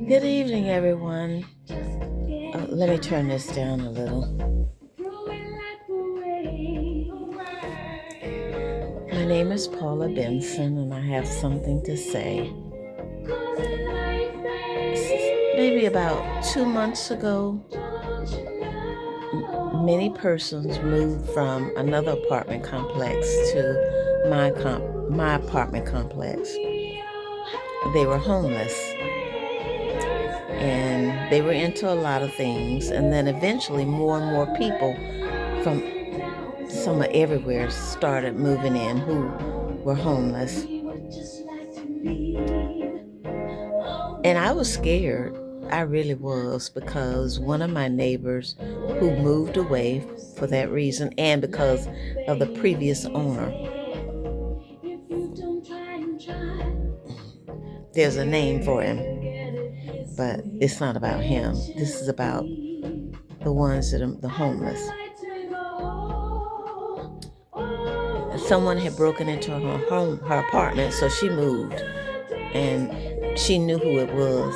Good evening, everyone. Let me turn this down a little. My name is Paula Benson, and I have something to say. Maybe about 2 months ago, many persons moved from another apartment complex to my apartment complex. They were homeless, and they were into a lot of things. And then eventually, more and more people from somewhere everywhere started moving in who were homeless. And I was scared. I really was, because one of my neighbors who moved away for that reason, and because of the previous owner, there's a name for him, but it's not about him. This is about the ones that are the homeless. Someone had broken into her apartment, so she moved, and she knew who it was,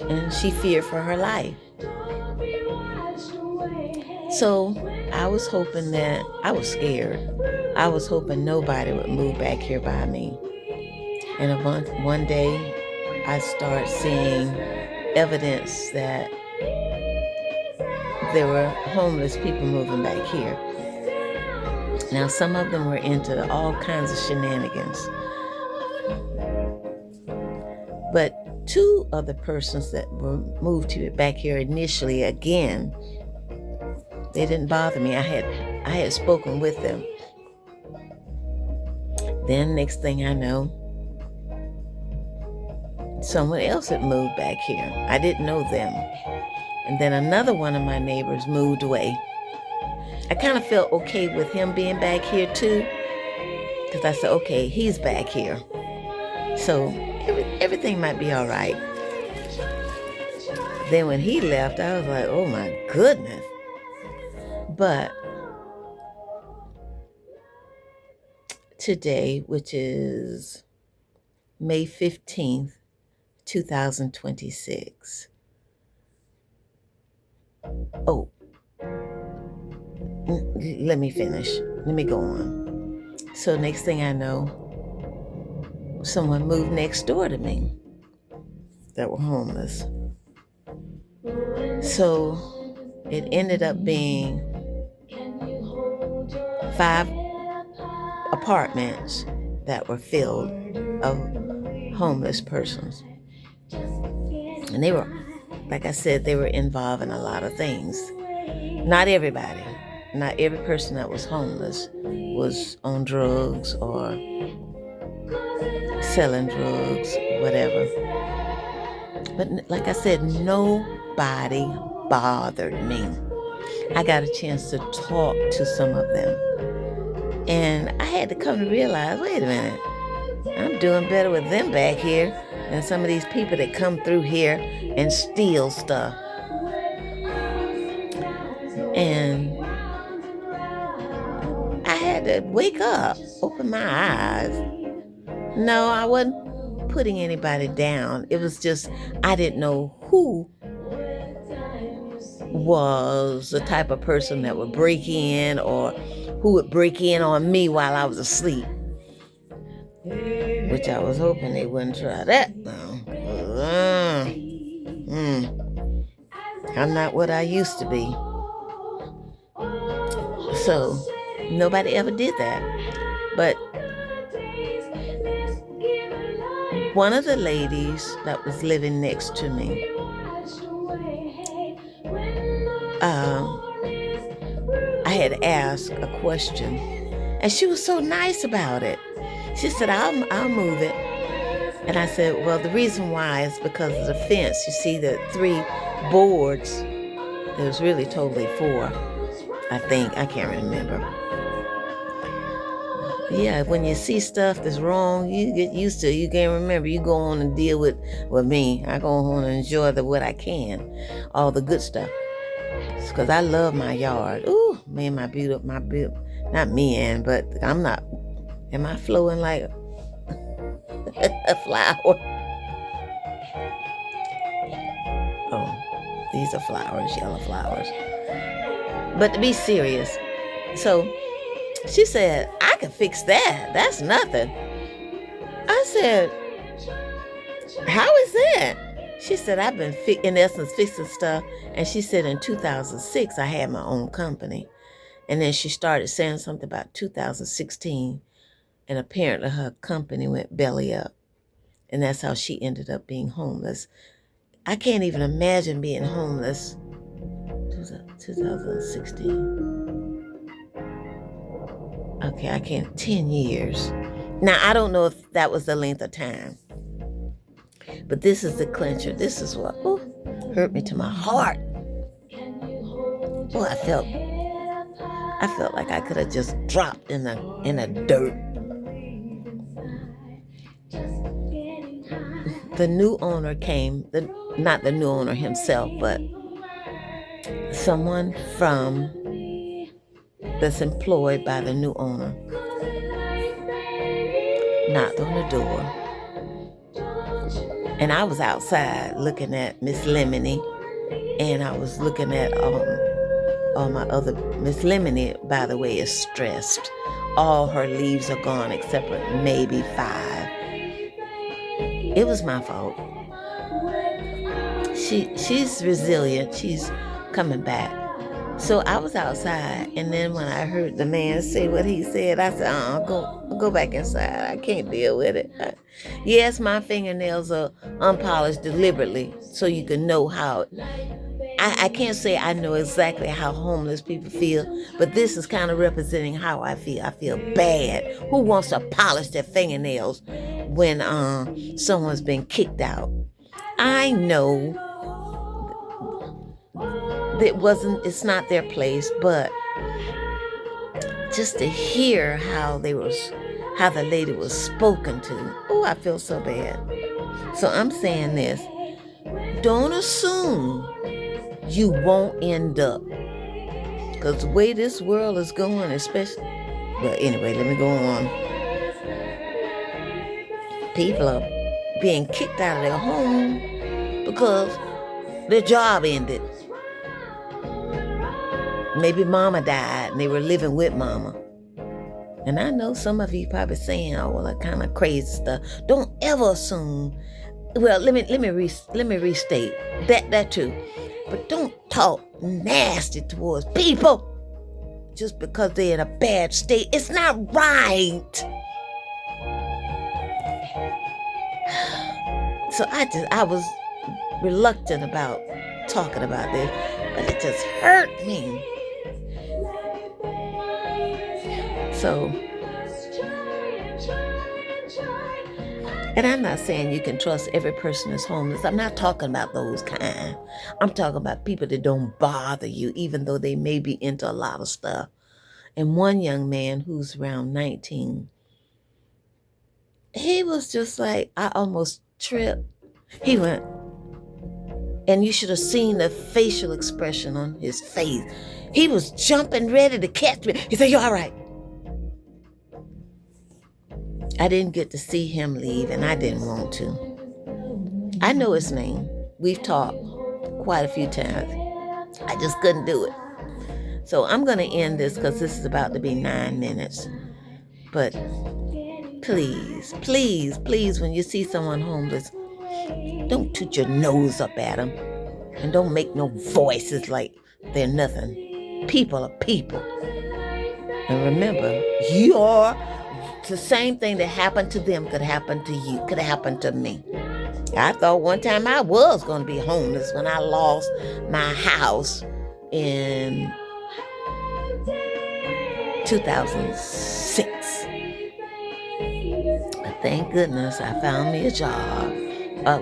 and she feared for her life. So I was scared. I was hoping nobody would move back here by me. And one day I started seeing evidence that there were homeless people moving back here. Now, some of them were into all kinds of shenanigans. But two of the persons that were moved back here initially, again, they didn't bother me. I had spoken with them. Then next thing I know, someone else had moved back here. I didn't know them. And then another one of my neighbors moved away. I kind of felt okay with him being back here too, because I said, okay, he's back here, so everything might be all right. Then when he left, I was like, oh my goodness. But today, which is May 15th, 2026. Oh, let me finish. Let me go on. So next thing I know, someone moved next door to me that were homeless. So it ended up being 5 apartments that were filled of homeless persons. And they were, like I said, they were involved in a lot of things. Not everybody. Not every person that was homeless was on drugs or selling drugs, whatever. But like I said, nobody bothered me. I got a chance to talk to some of them. And I had to come to realize, wait a minute, I'm doing better with them back here than some of these people that come through here and steal stuff. And I had to wake up, open my eyes. No, I wasn't putting anybody down. It was just, I didn't know who was the type of person that would break in, or who would break in on me while I was asleep. Which I was hoping they wouldn't try that. I'm not what I used to be. So nobody ever did that. But one of the ladies that was living next to me, I had asked a question, and she was so nice about it. She said, I'll move it. And I said, well, the reason why is because of the fence. You see the 3 boards. There's really totally 4, I think. I can't remember. Yeah, when you see stuff that's wrong, you get used to it. You can't remember. You go on and deal with me. I go on and enjoy what I can, all the good stuff. Because I love my yard. Ooh, man, my beautiful, not me, but I'm not. Am I flowing like a flower? These are flowers, yellow flowers. But to be serious, so she said, I can fix that. That's nothing. I said, how is that? She said, I've been, in essence, fixing stuff. And she said, in 2006, I had my own company. And then she started saying something about 2016. And apparently her company went belly up. And that's how she ended up being homeless. I can't even imagine being homeless. 2016. Okay, I can't. 10 years. Now, I don't know if that was the length of time. But this is the clincher. This is what hurt me to my heart. Oh, I felt like I could have just dropped in the dirt. The new owner came, not the new owner himself, but someone that's employed by the new owner knocked on the door. And I was outside looking at Miss Lemony, and I was looking at all my other. Miss Lemony, by the way, is stressed. All her leaves are gone except for maybe 5. It was my fault. She's resilient. She's coming back. So I was outside, and then when I heard the man say what he said, I said, go back inside. I can't deal with it. Yes, my fingernails are unpolished deliberately so you can know how. I can't say I know exactly how homeless people feel, but this is kind of representing how I feel. I feel bad. Who wants to polish their fingernails when someone's been kicked out? I know it's not their place, but just to hear how the lady was spoken to, I feel so bad. So I'm saying this: don't assume you won't end up, because the way this world is going, especially. But anyway, let me go on. People are being kicked out of their home because their job ended. Maybe mama died and they were living with mama. And I know some of you probably saying, that kind of crazy stuff. Don't ever assume. Well, let me restate that too. But don't talk nasty towards people just because they're in a bad state. It's not right. So I was reluctant about talking about this, but it just hurt me. So, and I'm not saying you can trust every person that's homeless. I'm not talking about those kind. I'm talking about people that don't bother you, even though they may be into a lot of stuff. And one young man who's around 19, he was just like, I almost tripped. He went, and you should have seen the facial expression on his face. He was jumping ready to catch me. He said, "You all right?" I didn't get to see him leave, and I didn't want to. I know his name. We've talked quite a few times. I just couldn't do it. So I'm going to end this because this is about to be 9 minutes. But please, please, please, when you see someone homeless, don't toot your nose up at them. And don't make no voices like they're nothing. People are people. And remember, the same thing that happened to them could happen to you, could happen to me. I thought one time I was going to be homeless when I lost my house in 2006. But thank goodness I found me a job. I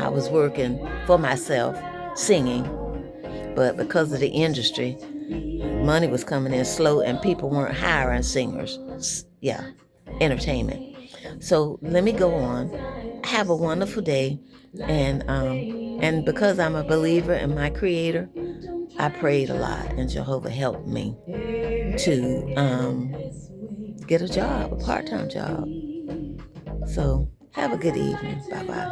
was working for myself, singing. But because of the industry, money was coming in slow and people weren't hiring singers. Entertainment. So let me go on. Have a wonderful day. And because I'm a believer in my Creator, I prayed a lot, and Jehovah helped me to get a job, a part-time job. So have a good evening. Bye-bye.